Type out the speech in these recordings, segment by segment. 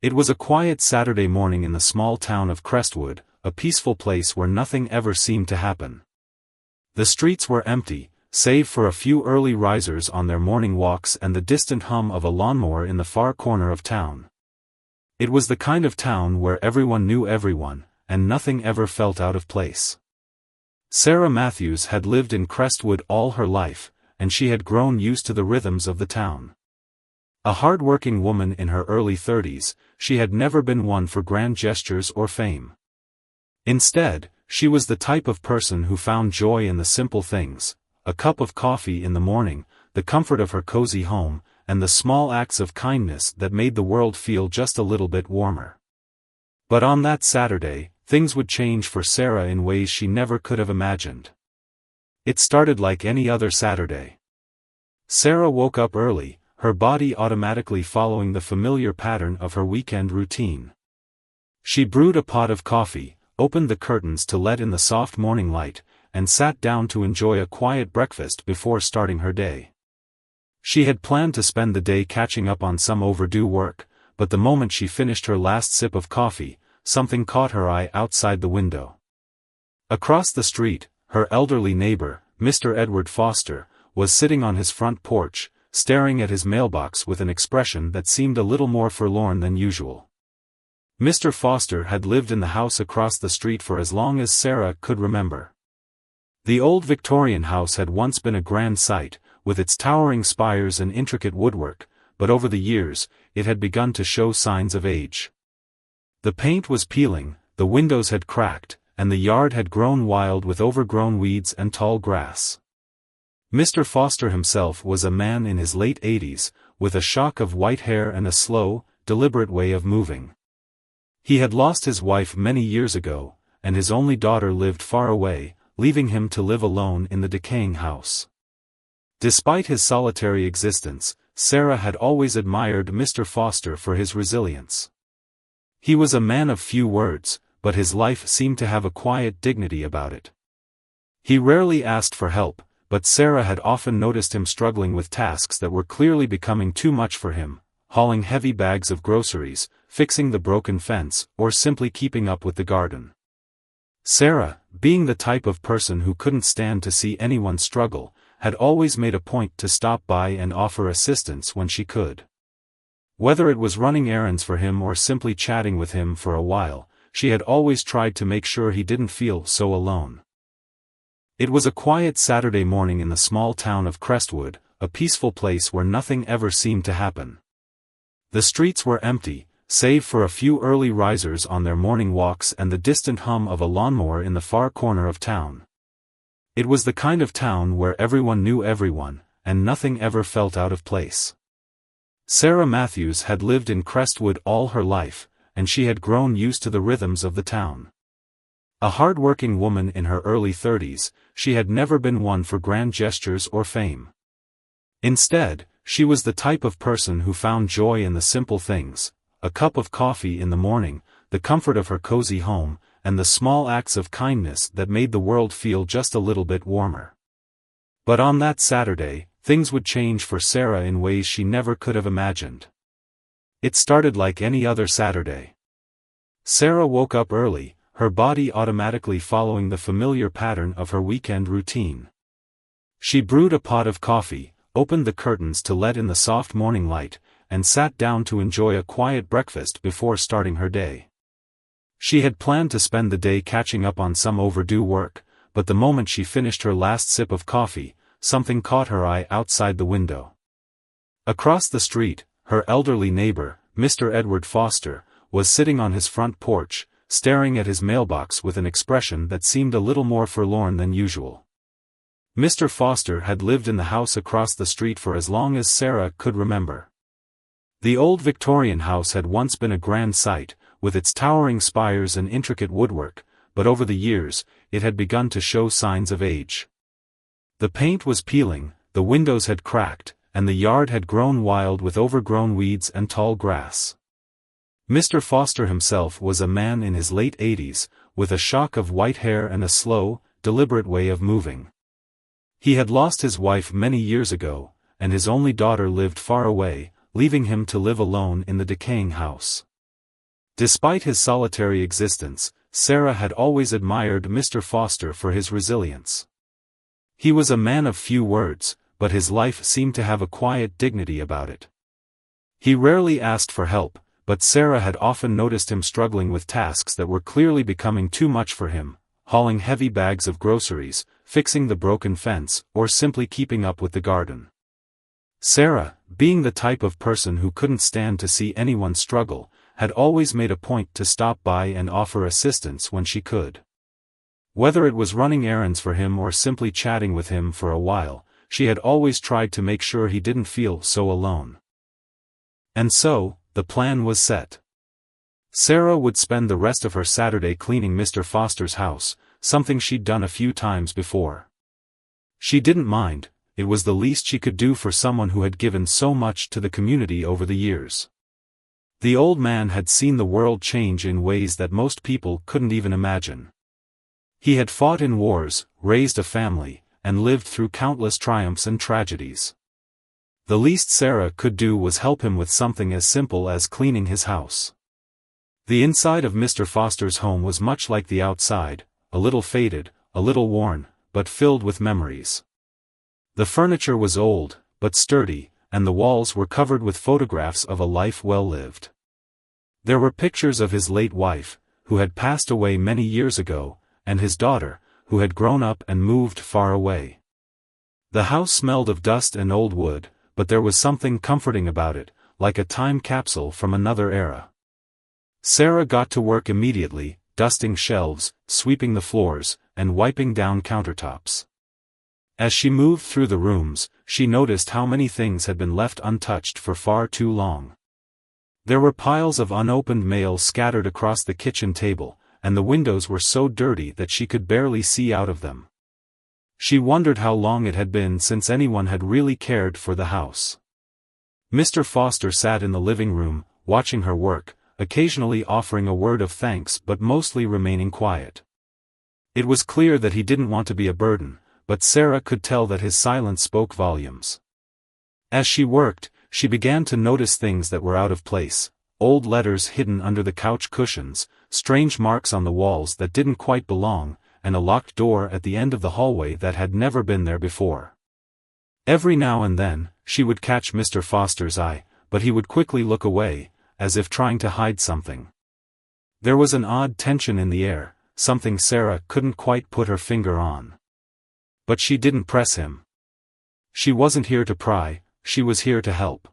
It was a quiet Saturday morning in the small town of Crestwood, a peaceful place where nothing ever seemed to happen. The streets were empty, save for a few early risers on their morning walks and the distant hum of a lawnmower in the far corner of town. It was the kind of town where everyone knew everyone, and nothing ever felt out of place. Sarah Matthews had lived in Crestwood all her life, and she had grown used to the rhythms of the town. A hard-working woman in her early 30s, she had never been one for grand gestures or fame. Instead, she was the type of person who found joy in the simple things: a cup of coffee in the morning, the comfort of her cozy home, and the small acts of kindness that made the world feel just a little bit warmer. But on that Saturday, things would change for Sarah in ways she never could have imagined. It started like any other Saturday. Sarah woke up early, her body automatically following the familiar pattern of her weekend routine. She brewed a pot of coffee, opened the curtains to let in the soft morning light, and sat down to enjoy a quiet breakfast before starting her day. She had planned to spend the day catching up on some overdue work, but the moment she finished her last sip of coffee, something caught her eye outside the window. Across the street, her elderly neighbor, Mr. Edward Foster, was sitting on his front porch, staring at his mailbox with an expression that seemed a little more forlorn than usual. Mr. Foster had lived in the house across the street for as long as Sarah could remember. The old Victorian house had once been a grand sight, with its towering spires and intricate woodwork, but over the years, it had begun to show signs of age. The paint was peeling, the windows had cracked, and the yard had grown wild with overgrown weeds and tall grass. Mr. Foster himself was a man in his late 80s, with a shock of white hair and a slow, deliberate way of moving. He had lost his wife many years ago, and his only daughter lived far away, leaving him to live alone in the decaying house. Despite his solitary existence, Sarah had always admired Mr. Foster for his resilience. He was a man of few words, but his life seemed to have a quiet dignity about it. He rarely asked for help, but Sarah had often noticed him struggling with tasks that were clearly becoming too much for him: hauling heavy bags of groceries, fixing the broken fence, or simply keeping up with the garden. Sarah, being the type of person who couldn't stand to see anyone struggle, had always made a point to stop by and offer assistance when she could. Whether it was running errands for him or simply chatting with him for a while, she had always tried to make sure he didn't feel so alone. It was a quiet Saturday morning in the small town of Crestwood, a peaceful place where nothing ever seemed to happen. The streets were empty, save for a few early risers on their morning walks and the distant hum of a lawnmower in the far corner of town. It was the kind of town where everyone knew everyone, and nothing ever felt out of place. Sarah Matthews had lived in Crestwood all her life, and she had grown used to the rhythms of the town. A hard-working woman in her early 30s, she had never been one for grand gestures or fame. Instead, she was the type of person who found joy in the simple things: a cup of coffee in the morning, the comfort of her cozy home, and the small acts of kindness that made the world feel just a little bit warmer. But on that Saturday, things would change for Sarah in ways she never could have imagined. It started like any other Saturday. Sarah woke up early, her body automatically following the familiar pattern of her weekend routine. She brewed a pot of coffee, opened the curtains to let in the soft morning light, and sat down to enjoy a quiet breakfast before starting her day. She had planned to spend the day catching up on some overdue work, but the moment she finished her last sip of coffee, something caught her eye outside the window. Across the street, her elderly neighbor, Mr. Edward Foster, was sitting on his front porch, staring at his mailbox with an expression that seemed a little more forlorn than usual. Mr. Foster had lived in the house across the street for as long as Sarah could remember. The old Victorian house had once been a grand sight, with its towering spires and intricate woodwork, but over the years, it had begun to show signs of age. The paint was peeling, the windows had cracked, and the yard had grown wild with overgrown weeds and tall grass. Mr. Foster himself was a man in his late 80s, with a shock of white hair and a slow, deliberate way of moving. He had lost his wife many years ago, and his only daughter lived far away, leaving him to live alone in the decaying house. Despite his solitary existence, Sarah had always admired Mr. Foster for his resilience. He was a man of few words, but his life seemed to have a quiet dignity about it. He rarely asked for help, but Sarah had often noticed him struggling with tasks that were clearly becoming too much for him, hauling heavy bags of groceries, fixing the broken fence, or simply keeping up with the garden. Sarah, being the type of person who couldn't stand to see anyone struggle, had always made a point to stop by and offer assistance when she could. Whether it was running errands for him or simply chatting with him for a while, she had always tried to make sure he didn't feel so alone. And so, the plan was set. Sarah would spend the rest of her Saturday cleaning Mr. Foster's house, something she'd done a few times before. She didn't mind, it was the least she could do for someone who had given so much to the community over the years. The old man had seen the world change in ways that most people couldn't even imagine. He had fought in wars, raised a family, and lived through countless triumphs and tragedies. The least Sarah could do was help him with something as simple as cleaning his house. The inside of Mr. Foster's home was much like the outside, a little faded, a little worn, but filled with memories. The furniture was old, but sturdy, and the walls were covered with photographs of a life well lived. There were pictures of his late wife, who had passed away many years ago, and his daughter, who had grown up and moved far away. The house smelled of dust and old wood, but there was something comforting about it, like a time capsule from another era. Sarah got to work immediately, dusting shelves, sweeping the floors, and wiping down countertops. As she moved through the rooms, she noticed how many things had been left untouched for far too long. There were piles of unopened mail scattered across the kitchen table, and the windows were so dirty that she could barely see out of them. She wondered how long it had been since anyone had really cared for the house. Mr. Foster sat in the living room, watching her work, occasionally offering a word of thanks but mostly remaining quiet. It was clear that he didn't want to be a burden, but Sarah could tell that his silence spoke volumes. As she worked, she began to notice things that were out of place, old letters hidden under the couch cushions, strange marks on the walls that didn't quite belong, and a locked door at the end of the hallway that had never been there before. Every now and then, she would catch Mr. Foster's eye, but he would quickly look away, as if trying to hide something. There was an odd tension in the air, something Sarah couldn't quite put her finger on. But she didn't press him. She wasn't here to pry, she was here to help.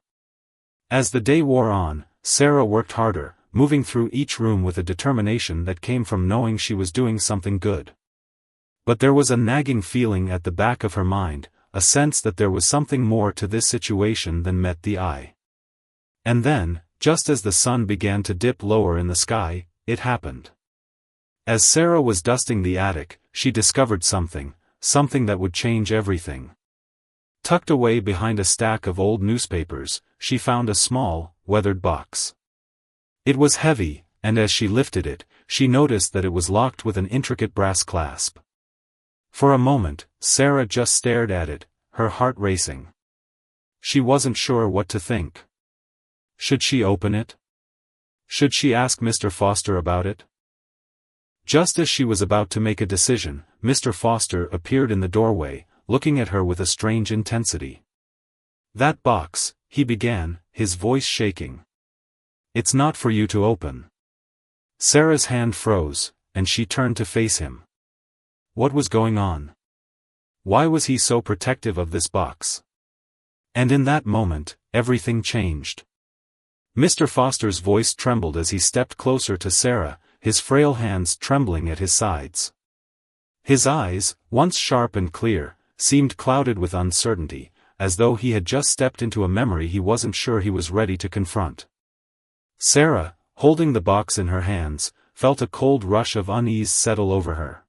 As the day wore on, Sarah worked harder, moving through each room with a determination that came from knowing she was doing something good. But there was a nagging feeling at the back of her mind, a sense that there was something more to this situation than met the eye. And then, just as the sun began to dip lower in the sky, it happened. As Sarah was dusting the attic, she discovered something that would change everything. Tucked away behind a stack of old newspapers, she found a small, weathered box. It was heavy, and as she lifted it, she noticed that it was locked with an intricate brass clasp. For a moment, Sarah just stared at it, her heart racing. She wasn't sure what to think. Should she open it? Should she ask Mr. Foster about it? Just as she was about to make a decision, Mr. Foster appeared in the doorway, looking at her with a strange intensity. "That box," he began, his voice shaking. "It's not for you to open." Sarah's hand froze, and she turned to face him. What was going on? Why was he so protective of this box? And in that moment, everything changed. Mr. Foster's voice trembled as he stepped closer to Sarah, his frail hands trembling at his sides. His eyes, once sharp and clear, seemed clouded with uncertainty, as though he had just stepped into a memory he wasn't sure he was ready to confront. Sarah, holding the box in her hands, felt a cold rush of unease settle over her.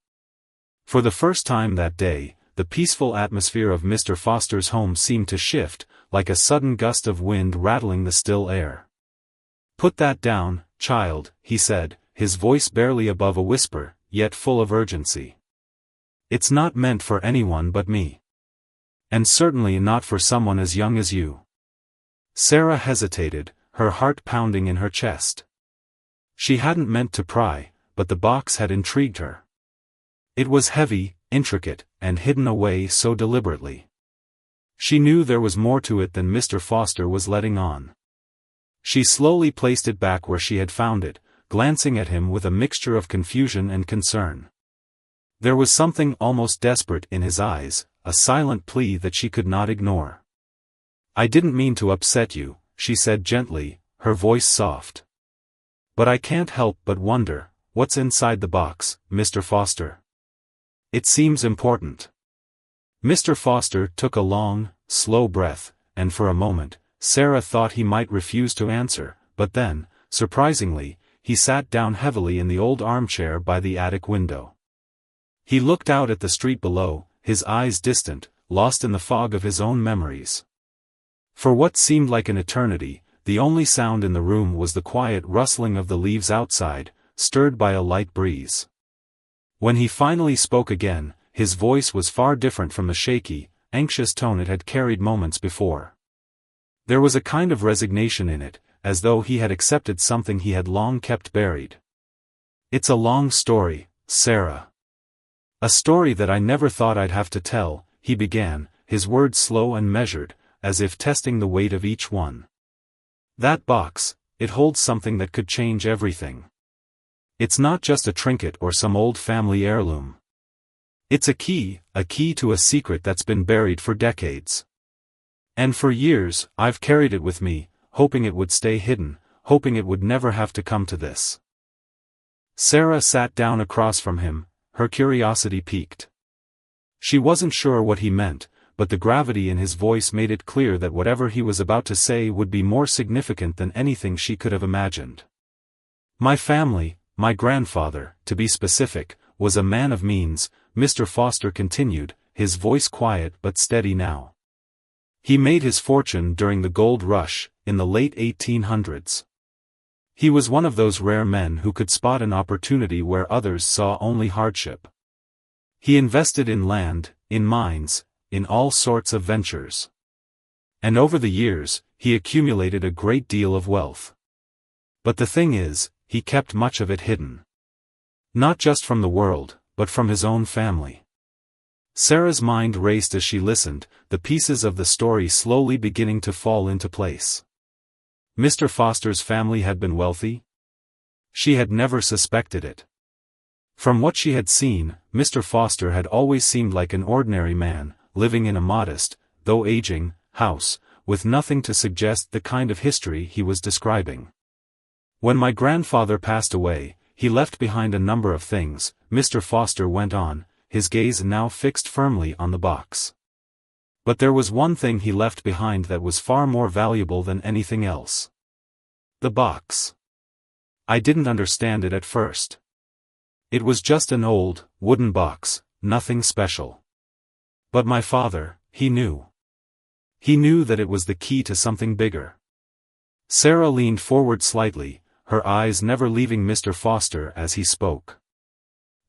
For the first time that day, the peaceful atmosphere of Mr. Foster's home seemed to shift, like a sudden gust of wind rattling the still air. "Put that down, child," he said, his voice barely above a whisper, yet full of urgency. "It's not meant for anyone but me. And certainly not for someone as young as you." Sarah hesitated, her heart pounding in her chest. She hadn't meant to pry, but the box had intrigued her. It was heavy, intricate, and hidden away so deliberately. She knew there was more to it than Mr. Foster was letting on. She slowly placed it back where she had found it, glancing at him with a mixture of confusion and concern. There was something almost desperate in his eyes, a silent plea that she could not ignore. "I didn't mean to upset you," she said gently, her voice soft. "But I can't help but wonder, what's inside the box, Mr. Foster? It seems important." Mr. Foster took a long, slow breath, and for a moment, Sarah thought he might refuse to answer, but then, surprisingly, he sat down heavily in the old armchair by the attic window. He looked out at the street below, his eyes distant, lost in the fog of his own memories. For what seemed like an eternity, the only sound in the room was the quiet rustling of the leaves outside, stirred by a light breeze. When he finally spoke again, his voice was far different from the shaky, anxious tone it had carried moments before. There was a kind of resignation in it, as though he had accepted something he had long kept buried. "It's a long story, Sarah. A story that I never thought I'd have to tell," he began, his words slow and measured, as if testing the weight of each one. "That box, it holds something that could change everything. It's not just a trinket or some old family heirloom. It's a key to a secret that's been buried for decades. And for years, I've carried it with me, hoping it would stay hidden, hoping it would never have to come to this." Sarah sat down across from him, her curiosity piqued. She wasn't sure what he meant, but the gravity in his voice made it clear that whatever he was about to say would be more significant than anything she could have imagined. "My family, my grandfather, to be specific, was a man of means," Mr. Foster continued, his voice quiet but steady now. "He made his fortune during the gold rush, in the late 1800s. He was one of those rare men who could spot an opportunity where others saw only hardship. He invested in land, in mines, in all sorts of ventures. And over the years, he accumulated a great deal of wealth. But the thing is, he kept much of it hidden. Not just from the world, but from his own family." Sarah's mind raced as she listened, the pieces of the story slowly beginning to fall into place. Mr. Foster's family had been wealthy? She had never suspected it. From what she had seen, Mr. Foster had always seemed like an ordinary man, living in a modest, though aging, house, with nothing to suggest the kind of history he was describing. "When my grandfather passed away, he left behind a number of things," Mr. Foster went on, his gaze now fixed firmly on the box. "But there was one thing he left behind that was far more valuable than anything else. The box. I didn't understand it at first. It was just an old, wooden box, nothing special. But my father, he knew. He knew that it was the key to something bigger." Sarah leaned forward slightly, her eyes never leaving Mr. Foster as he spoke.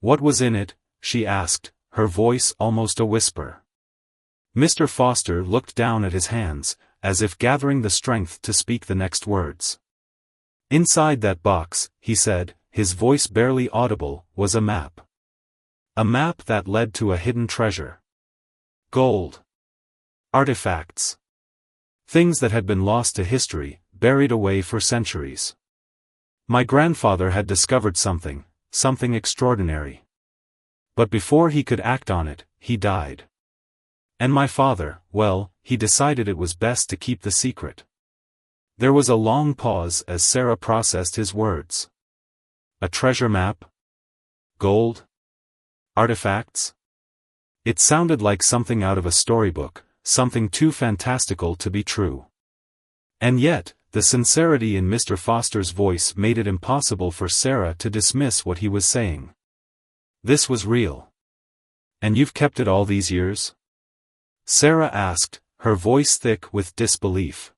"What was in it?" she asked, her voice almost a whisper. Mr. Foster looked down at his hands, as if gathering the strength to speak the next words. "Inside that box," he said, his voice barely audible, was a map. A map that led to a hidden treasure. Gold. Artifacts. Things that had been lost to history, buried away for centuries. My grandfather had discovered something extraordinary. But before he could act on it, he died. And my father, well, he decided it was best to keep the secret." There was a long pause as Sarah processed his words. A treasure map? Gold? Artifacts? It sounded like something out of a storybook, something too fantastical to be true. And yet, the sincerity in Mr. Foster's voice made it impossible for Sarah to dismiss what he was saying. This was real. "And you've kept it all these years?" Sarah asked, her voice thick with disbelief.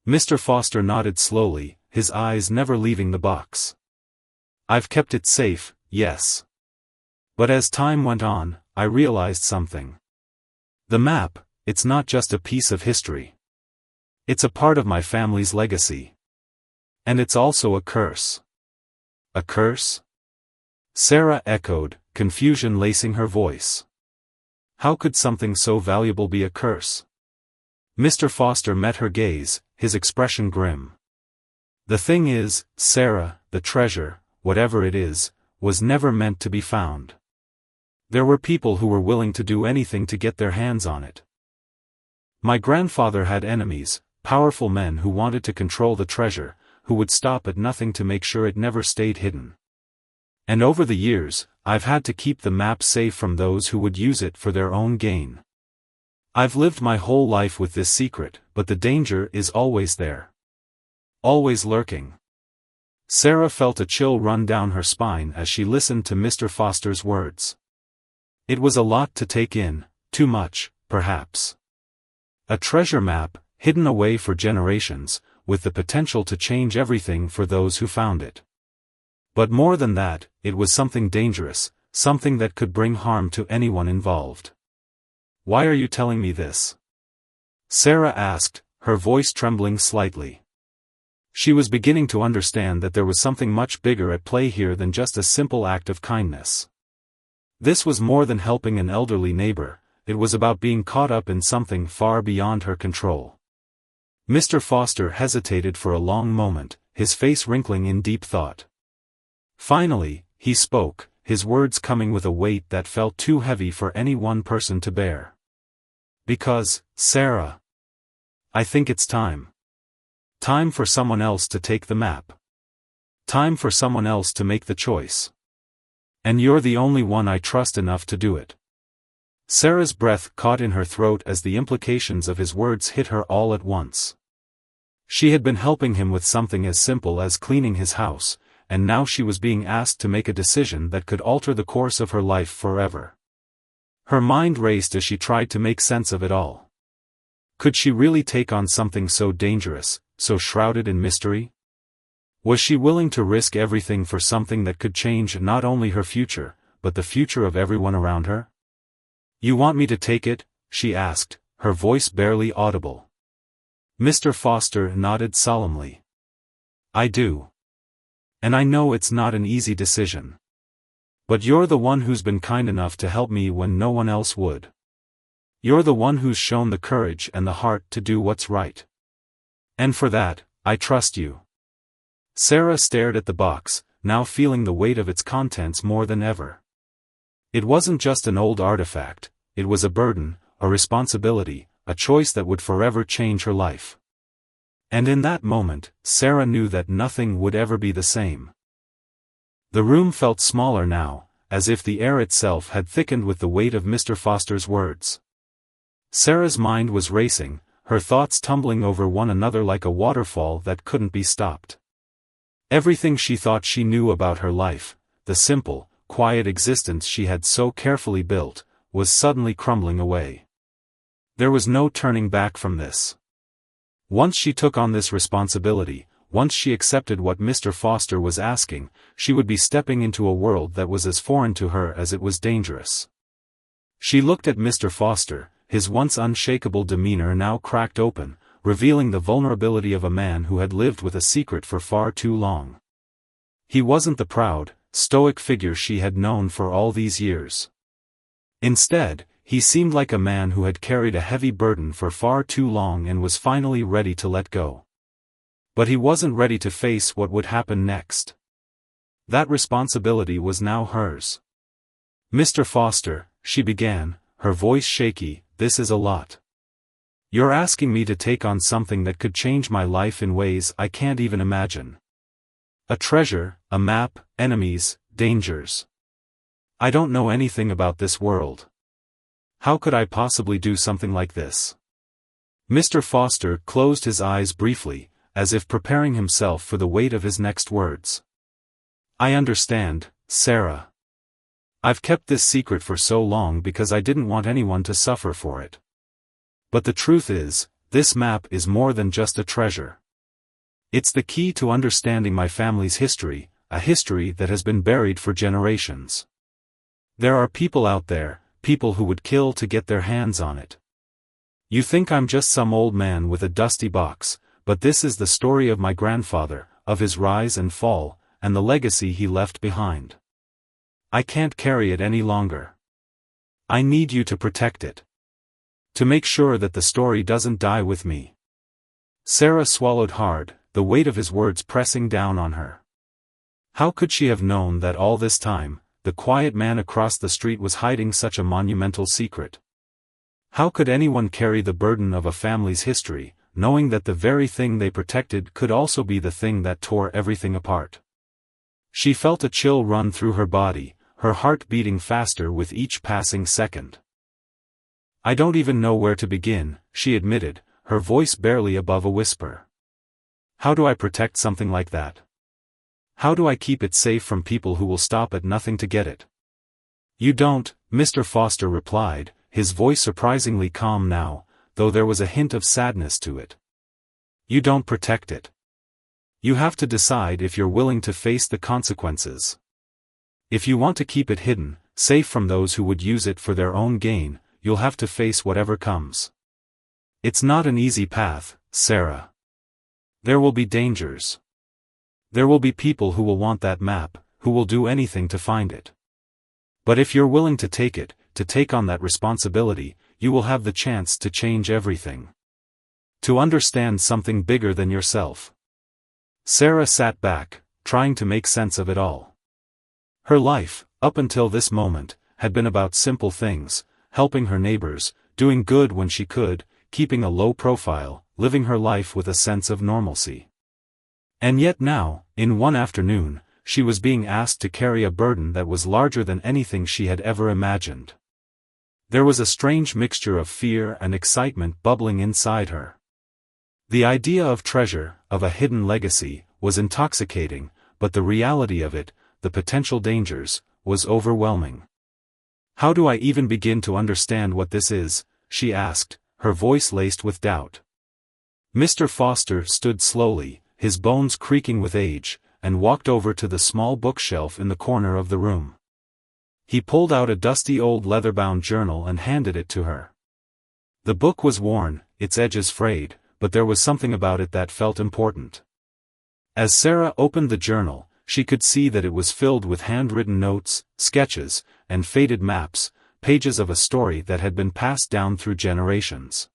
Mr. Foster nodded slowly, his eyes never leaving the box. "I've kept it safe, yes. But as time went on, I realized something. The map, it's not just a piece of history. It's a part of my family's legacy. And it's also a curse. A curse? Sarah echoed, confusion lacing her voice. How could something so valuable be a curse? Mr. Foster met her gaze, his expression grim. The thing is, Sarah, the treasure, whatever it is, was never meant to be found. There were people who were willing to do anything to get their hands on it. My grandfather had enemies, powerful men who wanted to control the treasure, who would stop at nothing to make sure it never stayed hidden. And over the years, I've had to keep the map safe from those who would use it for their own gain. I've lived my whole life with this secret, but the danger is always there. Always lurking. Sarah felt a chill run down her spine as she listened to Mr. Foster's words. It was a lot to take in, too much, perhaps. A treasure map, hidden away for generations, with the potential to change everything for those who found it. But more than that, it was something dangerous, something that could bring harm to anyone involved. Why are you telling me this? Sarah asked, her voice trembling slightly. She was beginning to understand that there was something much bigger at play here than just a simple act of kindness. This was more than helping an elderly neighbor, it was about being caught up in something far beyond her control. Mr. Foster hesitated for a long moment, his face wrinkling in deep thought. Finally, he spoke, his words coming with a weight that felt too heavy for any one person to bear. Because, Sarah, I think it's time. Time for someone else to take the map. Time for someone else to make the choice. And you're the only one I trust enough to do it. Sarah's breath caught in her throat as the implications of his words hit her all at once. She had been helping him with something as simple as cleaning his house, and now she was being asked to make a decision that could alter the course of her life forever. Her mind raced as she tried to make sense of it all. Could she really take on something so dangerous, so shrouded in mystery? Was she willing to risk everything for something that could change not only her future, but the future of everyone around her? You want me to take it? She asked, her voice barely audible. Mr. Foster nodded solemnly. I do. And I know it's not an easy decision. But you're the one who's been kind enough to help me when no one else would. You're the one who's shown the courage and the heart to do what's right. And for that, I trust you. Sarah stared at the box, now feeling the weight of its contents more than ever. It wasn't just an old artifact, it was a burden, a responsibility, a choice that would forever change her life. And in that moment, Sarah knew that nothing would ever be the same. The room felt smaller now, as if the air itself had thickened with the weight of Mr. Foster's words. Sarah's mind was racing, her thoughts tumbling over one another like a waterfall that couldn't be stopped. Everything she thought she knew about her life, the simple, quiet existence she had so carefully built, was suddenly crumbling away. There was no turning back from this. Once she took on this responsibility, once she accepted what Mr. Foster was asking, she would be stepping into a world that was as foreign to her as it was dangerous. She looked at Mr. Foster, his once unshakable demeanor now cracked open, revealing the vulnerability of a man who had lived with a secret for far too long. He wasn't the proud, stoic figure she had known for all these years. Instead, he seemed like a man who had carried a heavy burden for far too long and was finally ready to let go. But he wasn't ready to face what would happen next. That responsibility was now hers. Mr. Foster, she began, her voice shaky, this is a lot. You're asking me to take on something that could change my life in ways I can't even imagine. A treasure, a map, enemies, dangers. I don't know anything about this world. How could I possibly do something like this? Mr. Foster closed his eyes briefly, as if preparing himself for the weight of his next words. I understand, Sarah. I've kept this secret for so long because I didn't want anyone to suffer for it. But the truth is, this map is more than just a treasure. It's the key to understanding my family's history, a history that has been buried for generations. There are people out there, people who would kill to get their hands on it. You think I'm just some old man with a dusty box, but this is the story of my grandfather, of his rise and fall, and the legacy he left behind. I can't carry it any longer. I need you to protect it. To make sure that the story doesn't die with me." Sarah swallowed hard, the weight of his words pressing down on her. How could she have known that all this time, the quiet man across the street was hiding such a monumental secret? How could anyone carry the burden of a family's history, knowing that the very thing they protected could also be the thing that tore everything apart? She felt a chill run through her body, her heart beating faster with each passing second. "I don't even know where to begin," she admitted, her voice barely above a whisper. "How do I protect something like that? How do I keep it safe from people who will stop at nothing to get it?" "You don't," Mr. Foster replied, his voice surprisingly calm now, though there was a hint of sadness to it. "You don't protect it. You have to decide if you're willing to face the consequences. If you want to keep it hidden, safe from those who would use it for their own gain, you'll have to face whatever comes. It's not an easy path, Sarah. There will be dangers. There will be people who will want that map, who will do anything to find it. But if you're willing to take it, to take on that responsibility, you will have the chance to change everything. To understand something bigger than yourself." Sarah sat back, trying to make sense of it all. Her life, up until this moment, had been about simple things, helping her neighbors, doing good when she could, keeping a low profile, living her life with a sense of normalcy. And yet now, in one afternoon, she was being asked to carry a burden that was larger than anything she had ever imagined. There was a strange mixture of fear and excitement bubbling inside her. The idea of treasure, of a hidden legacy, was intoxicating, but the reality of it, the potential dangers, was overwhelming. "How do I even begin to understand what this is?" she asked, her voice laced with doubt. Mr. Foster stood slowly, his bones creaking with age, and walked over to the small bookshelf in the corner of the room. He pulled out a dusty old leather-bound journal and handed it to her. The book was worn, its edges frayed, but there was something about it that felt important. As Sarah opened the journal, she could see that it was filled with handwritten notes, sketches, and faded maps, pages of a story that had been passed down through generations.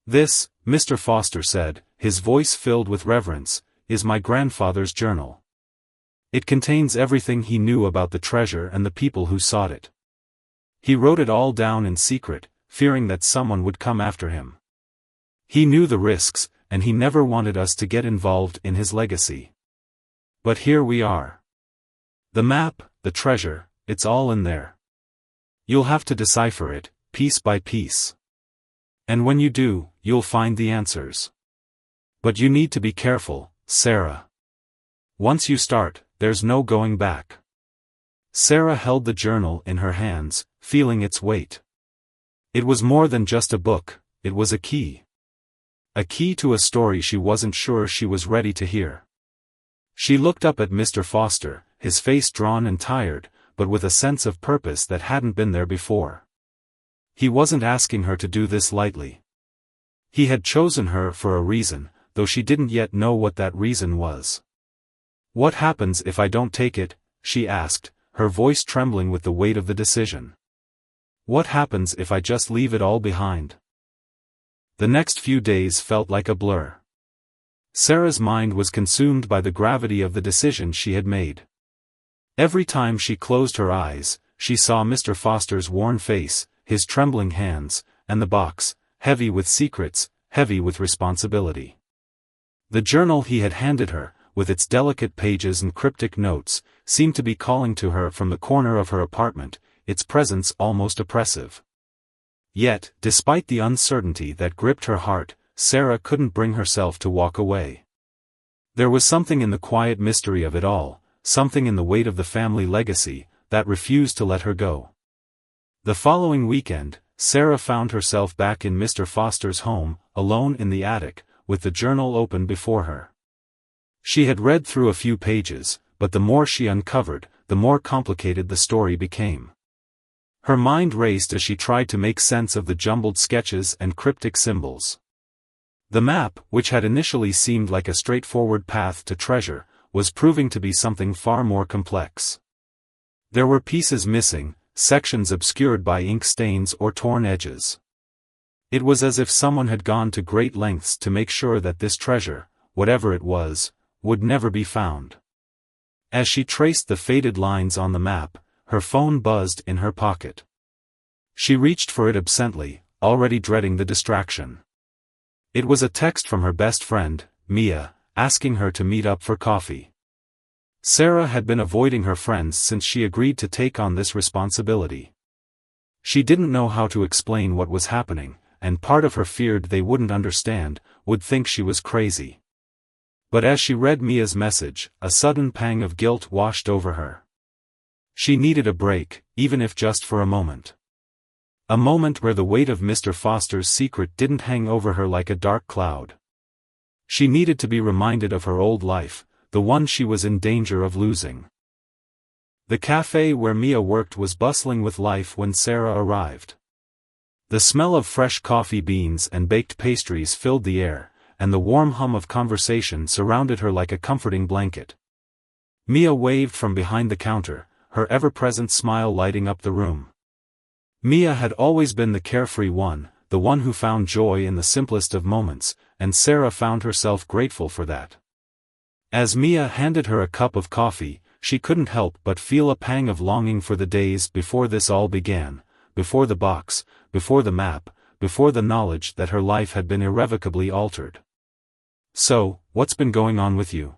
"This," Mr. Foster said, his voice filled with reverence, "is my grandfather's journal. It contains everything he knew about the treasure and the people who sought it. He wrote it all down in secret, fearing that someone would come after him. He knew the risks, and he never wanted us to get involved in his legacy. But here we are. The map, the treasure, it's all in there. You'll have to decipher it, piece by piece. And when you do, you'll find the answers. But you need to be careful, Sarah. Once you start, there's no going back." Sarah held the journal in her hands, feeling its weight. It was more than just a book, it was a key. A key to a story she wasn't sure she was ready to hear. She looked up at Mr. Foster, his face drawn and tired, but with a sense of purpose that hadn't been there before. He wasn't asking her to do this lightly. He had chosen her for a reason, though she didn't yet know what that reason was. "What happens if I don't take it?" she asked, her voice trembling with the weight of the decision. "What happens if I just leave it all behind?" The next few days felt like a blur. Sarah's mind was consumed by the gravity of the decision she had made. Every time she closed her eyes, she saw Mr. Foster's worn face, his trembling hands, and the box, heavy with secrets, heavy with responsibility. The journal he had handed her, with its delicate pages and cryptic notes, seemed to be calling to her from the corner of her apartment, its presence almost oppressive. Yet, despite the uncertainty that gripped her heart, Sarah couldn't bring herself to walk away. There was something in the quiet mystery of it all, something in the weight of the family legacy, that refused to let her go. The following weekend, Sarah found herself back in Mr. Foster's home, alone in the attic, with the journal open before her. She had read through a few pages, but the more she uncovered, the more complicated the story became. Her mind raced as she tried to make sense of the jumbled sketches and cryptic symbols. The map, which had initially seemed like a straightforward path to treasure, was proving to be something far more complex. There were pieces missing, sections obscured by ink stains or torn edges. It was as if someone had gone to great lengths to make sure that this treasure, whatever it was, would never be found. As she traced the faded lines on the map, her phone buzzed in her pocket. She reached for it absently, already dreading the distraction. It was a text from her best friend, Mia, asking her to meet up for coffee. Sarah had been avoiding her friends since she agreed to take on this responsibility. She didn't know how to explain what was happening, and part of her feared they wouldn't understand, would think she was crazy. But as she read Mia's message, a sudden pang of guilt washed over her. She needed a break, even if just for a moment. A moment where the weight of Mr. Foster's secret didn't hang over her like a dark cloud. She needed to be reminded of her old life, the one she was in danger of losing. The cafe where Mia worked was bustling with life when Sarah arrived. The smell of fresh coffee beans and baked pastries filled the air, and the warm hum of conversation surrounded her like a comforting blanket. Mia waved from behind the counter, her ever-present smile lighting up the room. Mia had always been the carefree one, the one who found joy in the simplest of moments, and Sarah found herself grateful for that. As Mia handed her a cup of coffee, she couldn't help but feel a pang of longing for the days before this all began, before the box, before the map, before the knowledge that her life had been irrevocably altered. "So, what's been going on with you?"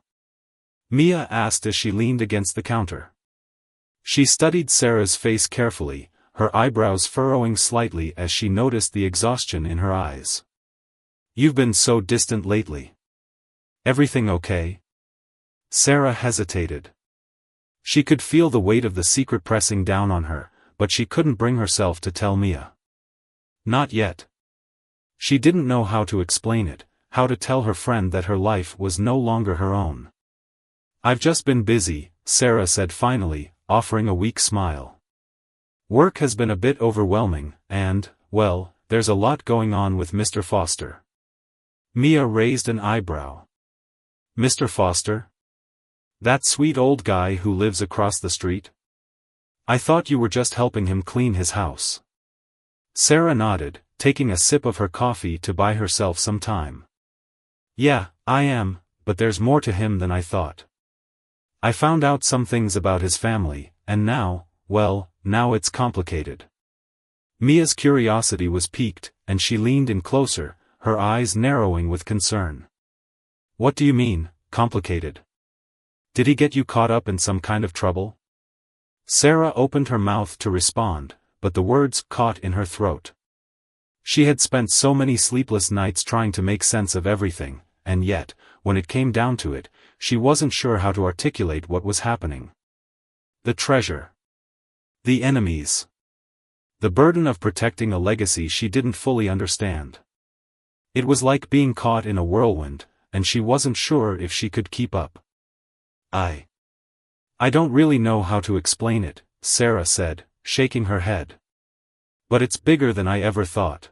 Mia asked as she leaned against the counter. She studied Sarah's face carefully, her eyebrows furrowing slightly as she noticed the exhaustion in her eyes. "You've been so distant lately. Everything okay?" Sarah hesitated. She could feel the weight of the secret pressing down on her, but she couldn't bring herself to tell Mia. Not yet. She didn't know how to explain it, how to tell her friend that her life was no longer her own. "I've just been busy," Sarah said finally, offering a weak smile. "Work has been a bit overwhelming, and, well, there's a lot going on with Mr. Foster." Mia raised an eyebrow. "Mr. Foster? That sweet old guy who lives across the street? I thought you were just helping him clean his house." Sarah nodded, taking a sip of her coffee to buy herself some time. "Yeah, I am, but there's more to him than I thought. I found out some things about his family, and now, well, now it's complicated." Mia's curiosity was piqued, and she leaned in closer, her eyes narrowing with concern. "What do you mean, complicated? Did he get you caught up in some kind of trouble?" Sarah opened her mouth to respond, but the words caught in her throat. She had spent so many sleepless nights trying to make sense of everything, and yet, when it came down to it, she wasn't sure how to articulate what was happening. The treasure. The enemies. The burden of protecting a legacy she didn't fully understand. It was like being caught in a whirlwind, and she wasn't sure if she could keep up. I don't really know how to explain it," Sarah said, shaking her head. "But it's bigger than I ever thought.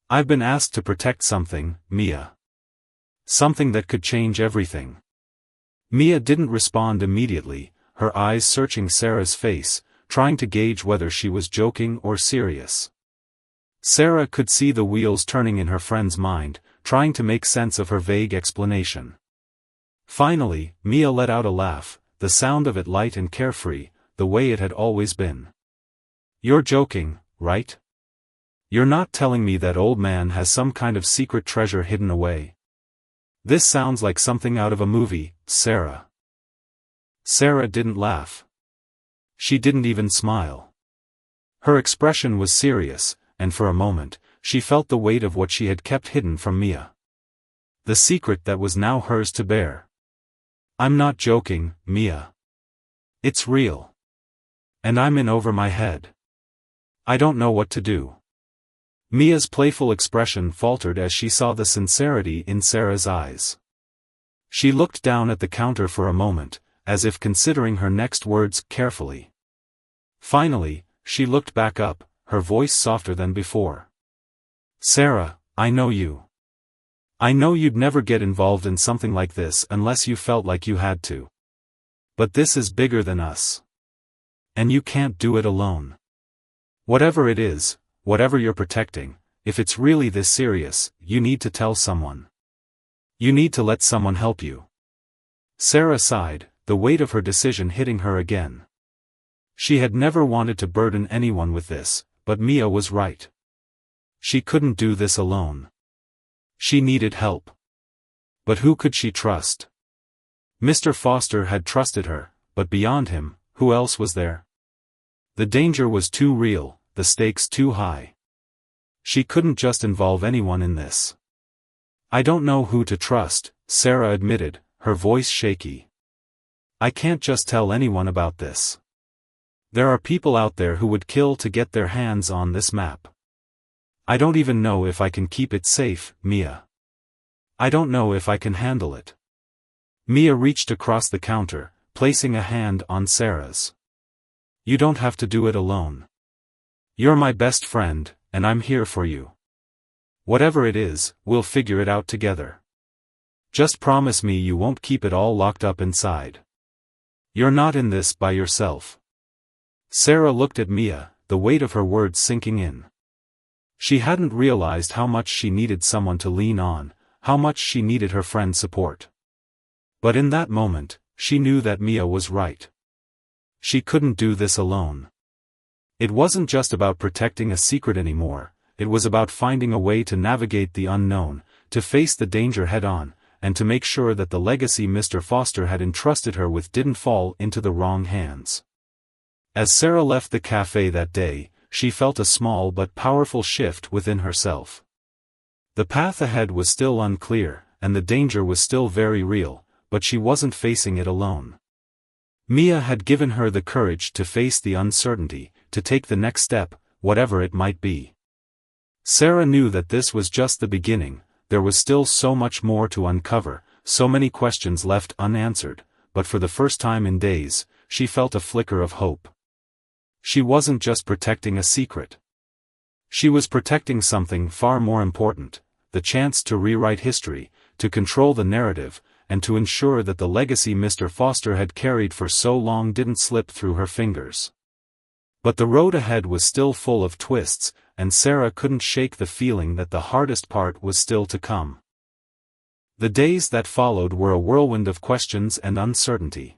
I've been asked to protect something, Mia. Something that could change everything." Mia didn't respond immediately, her eyes searching Sarah's face, trying to gauge whether she was joking or serious. Sarah could see the wheels turning in her friend's mind, trying to make sense of her vague explanation. Finally, Mia let out a laugh, the sound of it light and carefree, the way it had always been. "You're joking, right? You're not telling me that old man has some kind of secret treasure hidden away? This sounds like something out of a movie, Sarah." Sarah didn't laugh. She didn't even smile. Her expression was serious, and for a moment, she felt the weight of what she had kept hidden from Mia. The secret that was now hers to bear. "I'm not joking, Mia. It's real. And I'm in over my head. I don't know what to do." Mia's playful expression faltered as she saw the sincerity in Sarah's eyes. She looked down at the counter for a moment, as if considering her next words carefully. Finally, she looked back up, her voice softer than before. "Sarah, I know you. I know you'd never get involved in something like this unless you felt like you had to. But this is bigger than us. And you can't do it alone. Whatever it is, whatever you're protecting, if it's really this serious, you need to tell someone. You need to let someone help you. Sarah sighed, the weight of her decision hitting her again. She had never wanted to burden anyone with this, but Mia was right. She couldn't do this alone. She needed help. But who could she trust? Mr. Foster had trusted her, but beyond him, who else was there? The danger was too real, the stakes too high. She couldn't just involve anyone in this. I don't know who to trust, Sarah admitted, her voice shaky. I can't just tell anyone about this. There are people out there who would kill to get their hands on this map. I don't even know if I can keep it safe, Mia. I don't know if I can handle it. Mia reached across the counter, placing a hand on Sarah's. You don't have to do it alone. You're my best friend, and I'm here for you. Whatever it is, we'll figure it out together. Just promise me you won't keep it all locked up inside. You're not in this by yourself. Sarah looked at Mia, the weight of her words sinking in. She hadn't realized how much she needed someone to lean on, how much she needed her friend's support. But in that moment, she knew that Mia was right. She couldn't do this alone. It wasn't just about protecting a secret anymore, it was about finding a way to navigate the unknown, to face the danger head-on, and to make sure that the legacy Mr. Foster had entrusted her with didn't fall into the wrong hands. As Sarah left the cafe that day, she felt a small but powerful shift within herself. The path ahead was still unclear, and the danger was still very real, but she wasn't facing it alone. Mia had given her the courage to face the uncertainty, to take the next step, whatever it might be. Sarah knew that this was just the beginning, there was still so much more to uncover, so many questions left unanswered, but for the first time in days, she felt a flicker of hope. She wasn't just protecting a secret. She was protecting something far more important, the chance to rewrite history, to control the narrative, and to ensure that the legacy Mr. Foster had carried for so long didn't slip through her fingers. But the road ahead was still full of twists, and Sarah couldn't shake the feeling that the hardest part was still to come. The days that followed were a whirlwind of questions and uncertainty.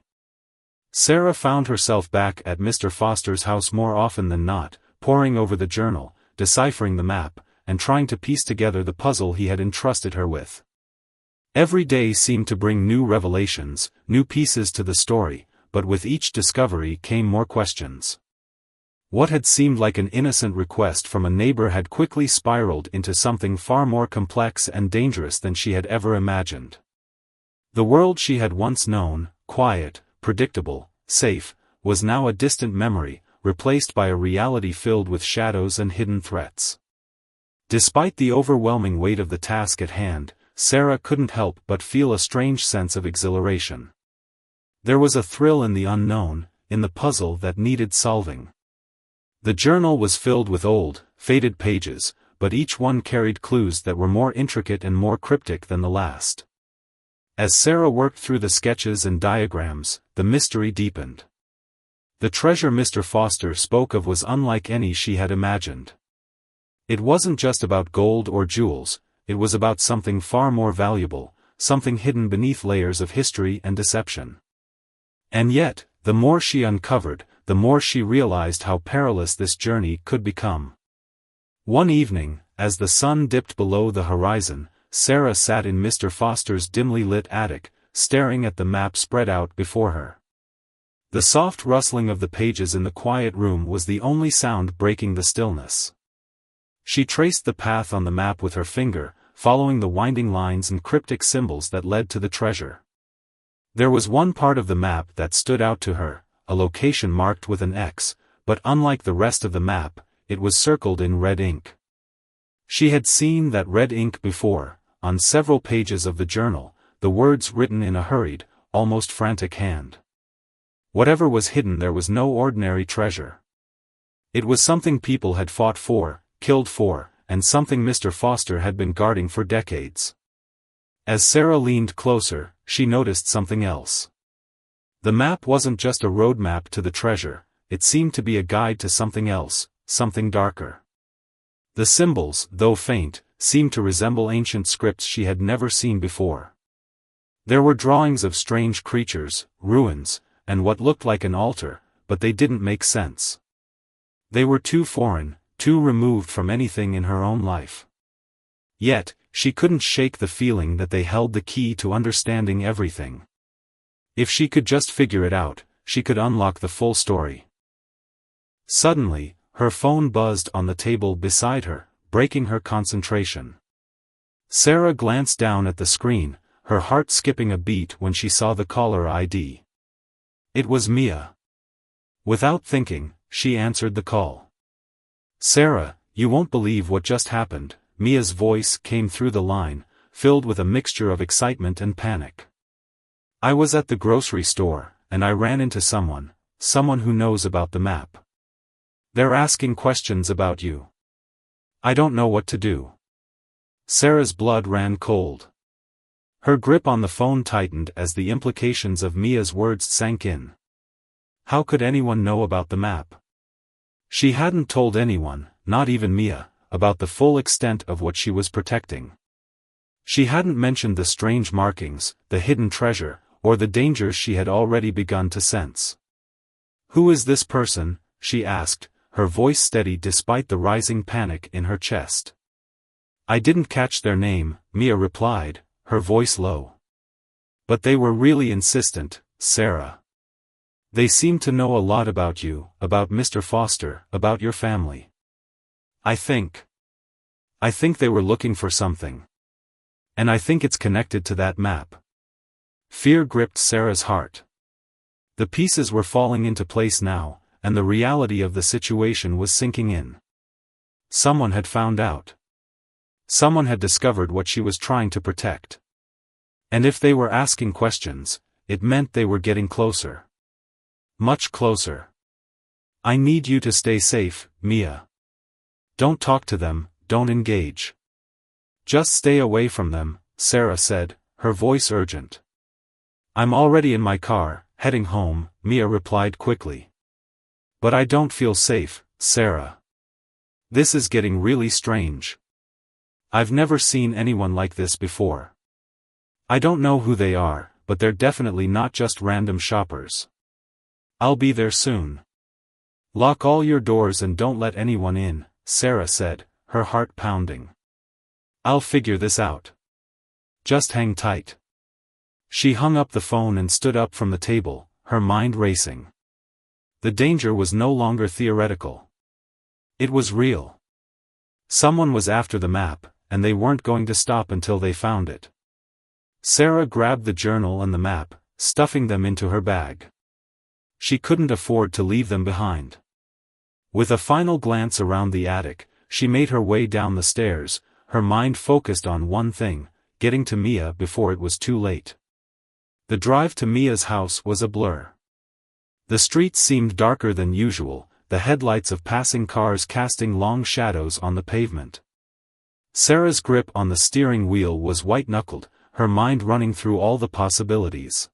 Sarah found herself back at Mr. Foster's house more often than not, poring over the journal, deciphering the map, and trying to piece together the puzzle he had entrusted her with. Every day seemed to bring new revelations, new pieces to the story, but with each discovery came more questions. What had seemed like an innocent request from a neighbor had quickly spiraled into something far more complex and dangerous than she had ever imagined. The world she had once known, quiet, predictable, safe, was now a distant memory, replaced by a reality filled with shadows and hidden threats. Despite the overwhelming weight of the task at hand, Sarah couldn't help but feel a strange sense of exhilaration. There was a thrill in the unknown, in the puzzle that needed solving. The journal was filled with old, faded pages, but each one carried clues that were more intricate and more cryptic than the last. As Sarah worked through the sketches and diagrams, the mystery deepened. The treasure Mr. Foster spoke of was unlike any she had imagined. It wasn't just about gold or jewels, it was about something far more valuable, something hidden beneath layers of history and deception. And yet, the more she uncovered, the more she realized how perilous this journey could become. One evening, as the sun dipped below the horizon, Sarah sat in Mr. Foster's dimly lit attic, staring at the map spread out before her. The soft rustling of the pages in the quiet room was the only sound breaking the stillness. She traced the path on the map with her finger, following the winding lines and cryptic symbols that led to the treasure. There was one part of the map that stood out to her, a location marked with an X, but unlike the rest of the map, it was circled in red ink. She had seen that red ink before, on several pages of the journal, the words written in a hurried, almost frantic hand. Whatever was hidden there was no ordinary treasure. It was something people had fought for, killed for, and something Mr. Foster had been guarding for decades. As Sarah leaned closer, she noticed something else. The map wasn't just a road map to the treasure, it seemed to be a guide to something else, something darker. The symbols, though faint, seemed to resemble ancient scripts she had never seen before. There were drawings of strange creatures, ruins, and what looked like an altar, but they didn't make sense. They were too foreign, too removed from anything in her own life. Yet, she couldn't shake the feeling that they held the key to understanding everything. If she could just figure it out, she could unlock the full story. Suddenly, her phone buzzed on the table beside her, breaking her concentration. Sarah glanced down at the screen, her heart skipping a beat when she saw the caller ID. It was Mia. Without thinking, she answered the call. "Sarah, you won't believe what just happened," Mia's voice came through the line, filled with a mixture of excitement and panic. "I was at the grocery store, and I ran into someone who knows about the map. They're asking questions about you. I don't know what to do." Sarah's blood ran cold. Her grip on the phone tightened as the implications of Mia's words sank in. How could anyone know about the map? She hadn't told anyone, not even Mia, about the full extent of what she was protecting. She hadn't mentioned the strange markings, the hidden treasure, or the dangers she had already begun to sense. "Who is this person?" she asked, her voice steady despite the rising panic in her chest. "I didn't catch their name," Mia replied, her voice low. "But they were really insistent, Sarah. They seem to know a lot about you, about Mr. Foster, about your family. I think they were looking for something. And I think it's connected to that map." Fear gripped Sarah's heart. The pieces were falling into place now, and the reality of the situation was sinking in. Someone had found out. Someone had discovered what she was trying to protect. And if they were asking questions, it meant they were getting closer. Much closer. "I need you to stay safe, Mia. Don't talk to them, don't engage. Just stay away from them," Sarah said, her voice urgent. "I'm already in my car, heading home," Mia replied quickly. "But I don't feel safe, Sarah. This is getting really strange. I've never seen anyone like this before. I don't know who they are, but they're definitely not just random shoppers. I'll be there soon. Lock all your doors and don't let anyone in," Sarah said, her heart pounding. "I'll figure this out. Just hang tight." She hung up the phone and stood up from the table, her mind racing. The danger was no longer theoretical. It was real. Someone was after the map, and they weren't going to stop until they found it. Sarah grabbed the journal and the map, stuffing them into her bag. She couldn't afford to leave them behind. With a final glance around the attic, she made her way down the stairs, her mind focused on one thing: getting to Mia before it was too late. The drive to Mia's house was a blur. The streets seemed darker than usual, the headlights of passing cars casting long shadows on the pavement. Sarah's grip on the steering wheel was white-knuckled, her mind running through all the possibilities.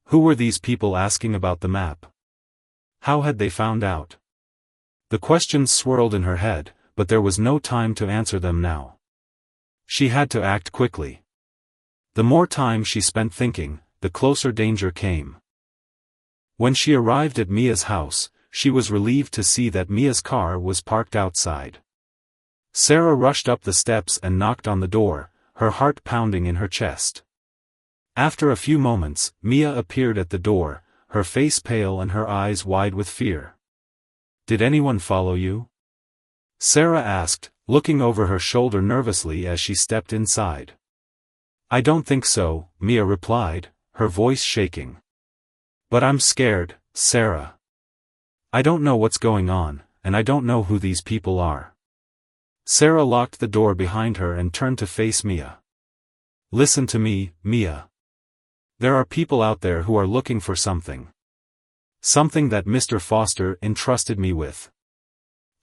Who were these people asking about the map? How had they found out? The questions swirled in her head, but there was no time to answer them now. She had to act quickly. The more time she spent thinking, the closer danger came. When she arrived at Mia's house, she was relieved to see that Mia's car was parked outside. Sarah rushed up the steps and knocked on the door, her heart pounding in her chest. After a few moments, Mia appeared at the door, her face pale and her eyes wide with fear. "Did anyone follow you?" Sarah asked, looking over her shoulder nervously as she stepped inside. "I don't think so," Mia replied, her voice shaking. "But I'm scared, Sarah. I don't know what's going on, and I don't know who these people are." Sarah locked the door behind her and turned to face Mia. "Listen to me, Mia. There are people out there who are looking for something. Something that Mr. Foster entrusted me with.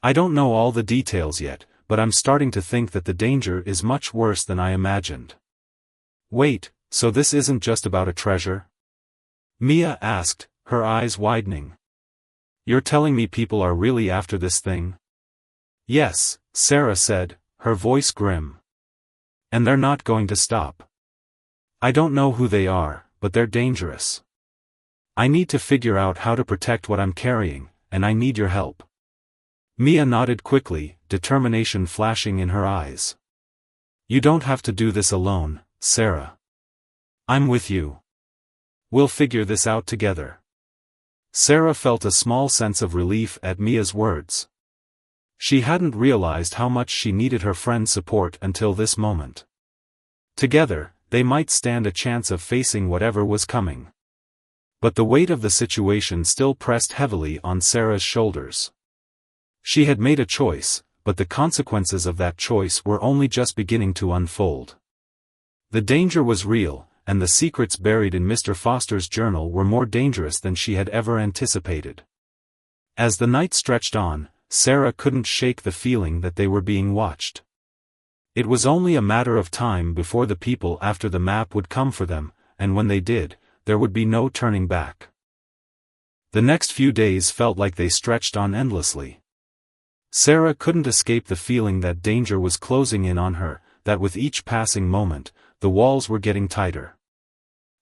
I don't know all the details yet, but I'm starting to think that the danger is much worse than I imagined. Wait, so this isn't just about a treasure? Mia asked, her eyes widening. You're telling me people are really after this thing? Yes, Sarah said, her voice grim. And they're not going to stop. I don't know who they are, but they're dangerous. I need to figure out how to protect what I'm carrying, and I need your help. Mia nodded quickly, determination flashing in her eyes. You don't have to do this alone, Sarah. I'm with you. We'll figure this out together. Sarah felt a small sense of relief at Mia's words. She hadn't realized how much she needed her friend's support until this moment. Together, they might stand a chance of facing whatever was coming. But the weight of the situation still pressed heavily on Sarah's shoulders. She had made a choice, but the consequences of that choice were only just beginning to unfold. The danger was real, and the secrets buried in Mr. Foster's journal were more dangerous than she had ever anticipated. As the night stretched on, Sarah couldn't shake the feeling that they were being watched. It was only a matter of time before the people after the map would come for them, and when they did, there would be no turning back. The next few days felt like they stretched on endlessly. Sarah couldn't escape the feeling that danger was closing in on her, that with each passing moment, the walls were getting tighter.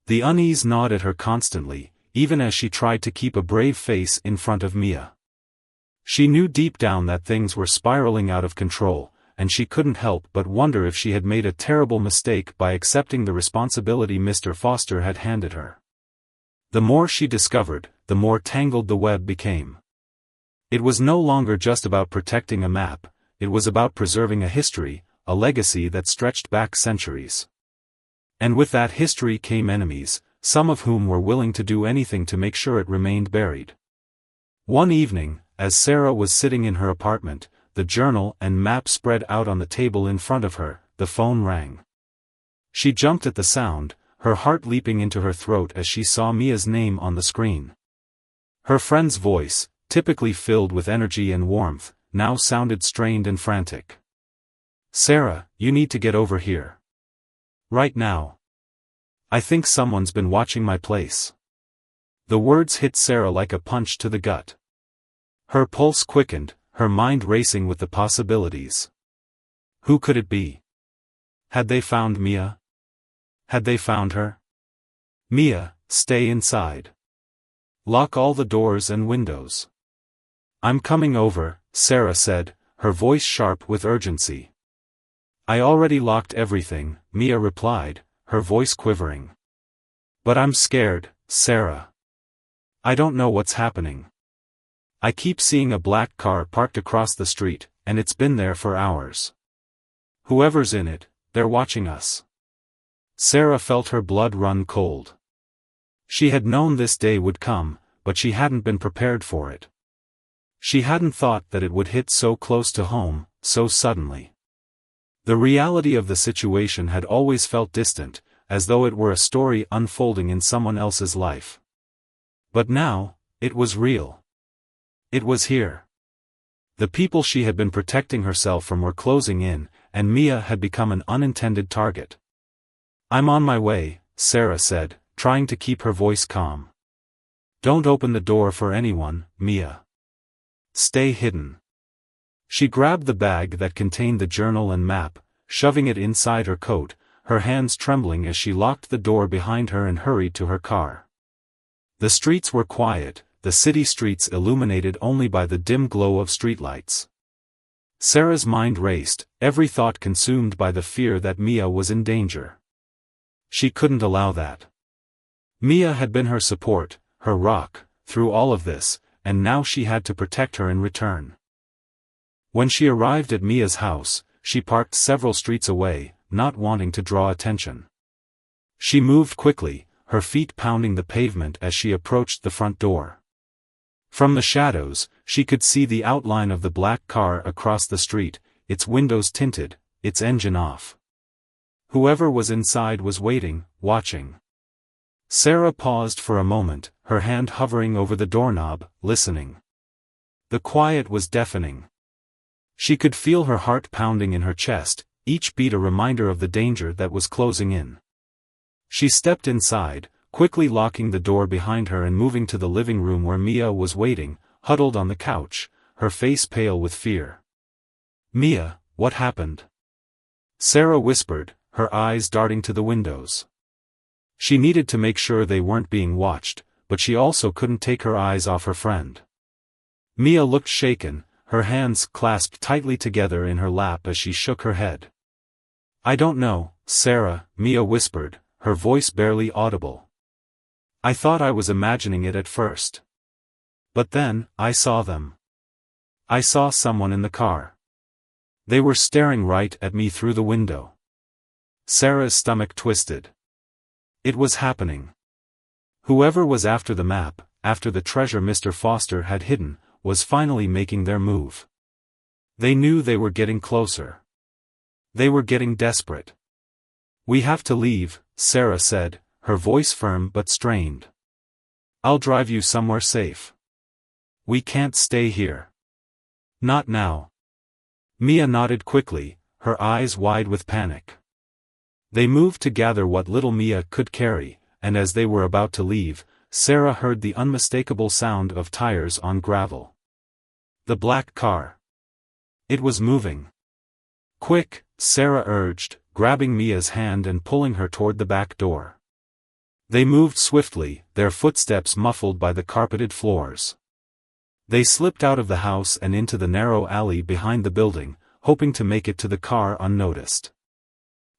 The unease gnawed at her constantly, even as she tried to keep a brave face in front of Mia. She knew deep down that things were spiraling out of control, and she couldn't help but wonder if she had made a terrible mistake by accepting the responsibility Mr. Foster had handed her. The more she discovered, the more tangled the web became. It was no longer just about protecting a map, it was about preserving a history, a legacy that stretched back centuries. And with that history came enemies, some of whom were willing to do anything to make sure it remained buried. One evening, as Sarah was sitting in her apartment, the journal and map spread out on the table in front of her, the phone rang. She jumped at the sound, her heart leaping into her throat as she saw Mia's name on the screen. Her friend's voice, typically filled with energy and warmth, now sounded strained and frantic. Sarah, you need to get over here. Right now. I think someone's been watching my place. The words hit Sarah like a punch to the gut. Her pulse quickened, her mind racing with the possibilities. Who could it be? Had they found Mia? Had they found her? Mia, stay inside. Lock all the doors and windows. I'm coming over, Sarah said, her voice sharp with urgency. I already locked everything, Mia replied, her voice quivering. But I'm scared, Sarah. I don't know what's happening. I keep seeing a black car parked across the street, and it's been there for hours. Whoever's in it, they're watching us. Sarah felt her blood run cold. She had known this day would come, but she hadn't been prepared for it. She hadn't thought that it would hit so close to home, so suddenly. The reality of the situation had always felt distant, as though it were a story unfolding in someone else's life. But now, it was real. It was here. The people she had been protecting herself from were closing in, and Mia had become an unintended target. I'm on my way, Sarah said, trying to keep her voice calm. Don't open the door for anyone, Mia. Stay hidden. She grabbed the bag that contained the journal and map, shoving it inside her coat, her hands trembling as she locked the door behind her and hurried to her car. The streets were quiet, the city streets illuminated only by the dim glow of streetlights. Sarah's mind raced, every thought consumed by the fear that Mia was in danger. She couldn't allow that. Mia had been her support, her rock, through all of this, and now she had to protect her in return. When she arrived at Mia's house, she parked several streets away, not wanting to draw attention. She moved quickly, her feet pounding the pavement as she approached the front door. From the shadows, she could see the outline of the black car across the street, its windows tinted, its engine off. Whoever was inside was waiting, watching. Sarah paused for a moment, her hand hovering over the doorknob, listening. The quiet was deafening. She could feel her heart pounding in her chest, each beat a reminder of the danger that was closing in. She stepped inside, quickly locking the door behind her and moving to the living room where Mia was waiting, huddled on the couch, her face pale with fear. "Mia, what happened?" Sarah whispered, her eyes darting to the windows. She needed to make sure they weren't being watched, but she also couldn't take her eyes off her friend. Mia looked shaken, her hands clasped tightly together in her lap as she shook her head. "I don't know, Sarah," Mia whispered, her voice barely audible. "I thought I was imagining it at first. But then, I saw them. I saw someone in the car. They were staring right at me through the window." Sarah's stomach twisted. It was happening. Whoever was after the map, after the treasure Mr. Foster had hidden, was finally making their move. They knew they were getting closer. They were getting desperate. "We have to leave," Sarah said, her voice firm but strained. "I'll drive you somewhere safe. We can't stay here. Not now." Mia nodded quickly, her eyes wide with panic. They moved to gather what little Mia could carry, and as they were about to leave, Sarah heard the unmistakable sound of tires on gravel. The black car. It was moving. "Quick," Sarah urged, grabbing Mia's hand and pulling her toward the back door. They moved swiftly, their footsteps muffled by the carpeted floors. They slipped out of the house and into the narrow alley behind the building, hoping to make it to the car unnoticed.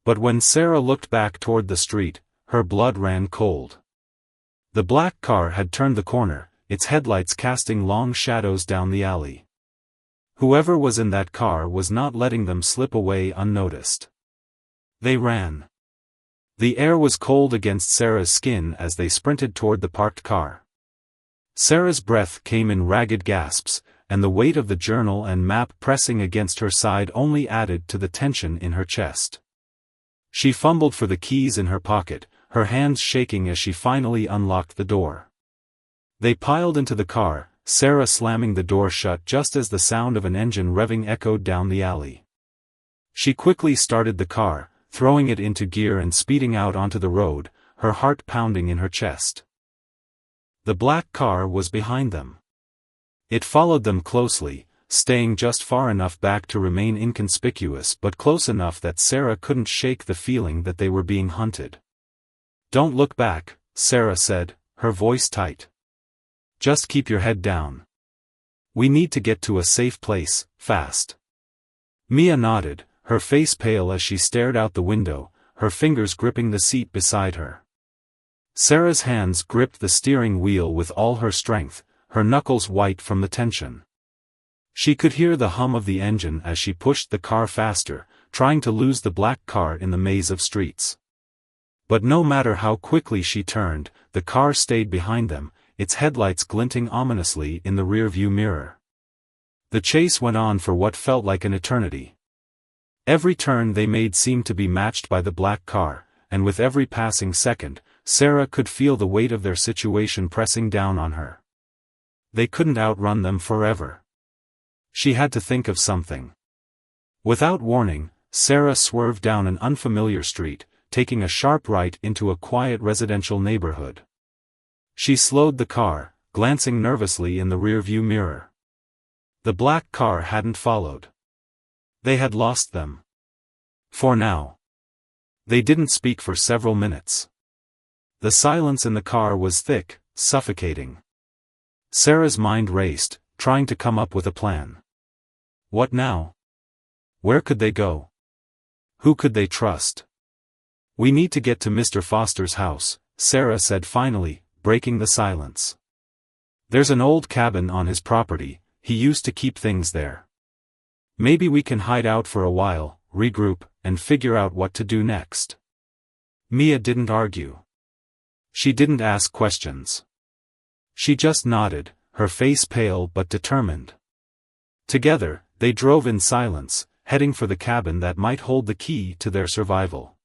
But when Sarah looked back toward the street, her blood ran cold. The black car had turned the corner, its headlights casting long shadows down the alley. Whoever was in that car was not letting them slip away unnoticed. They ran. The air was cold against Sarah's skin as they sprinted toward the parked car. Sarah's breath came in ragged gasps, and the weight of the journal and map pressing against her side only added to the tension in her chest. She fumbled for the keys in her pocket, her hands shaking as she finally unlocked the door. They piled into the car, Sarah slamming the door shut just as the sound of an engine revving echoed down the alley. She quickly started the car, throwing it into gear and speeding out onto the road, her heart pounding in her chest. The black car was behind them. It followed them closely, staying just far enough back to remain inconspicuous but close enough that Sarah couldn't shake the feeling that they were being hunted. "Don't look back," Sarah said, her voice tight. "Just keep your head down. We need to get to a safe place, fast." Mia nodded, her face pale as she stared out the window, her fingers gripping the seat beside her. Sarah's hands gripped the steering wheel with all her strength, her knuckles white from the tension. She could hear the hum of the engine as she pushed the car faster, trying to lose the black car in the maze of streets. But no matter how quickly she turned, the car stayed behind them, its headlights glinting ominously in the rearview mirror. The chase went on for what felt like an eternity. Every turn they made seemed to be matched by the black car, and with every passing second, Sarah could feel the weight of their situation pressing down on her. They couldn't outrun them forever. She had to think of something. Without warning, Sarah swerved down an unfamiliar street, taking a sharp right into a quiet residential neighborhood. She slowed the car, glancing nervously in the rearview mirror. The black car hadn't followed. They had lost them. For now. They didn't speak for several minutes. The silence in the car was thick, suffocating. Sarah's mind raced, trying to come up with a plan. What now? Where could they go? Who could they trust? "We need to get to Mr. Foster's house," Sarah said finally, breaking the silence. "There's an old cabin on his property, he used to keep things there. Maybe we can hide out for a while, regroup, and figure out what to do next." Mia didn't argue. She didn't ask questions. She just nodded, her face pale but determined. Together, they drove in silence, heading for the cabin that might hold the key to their survival.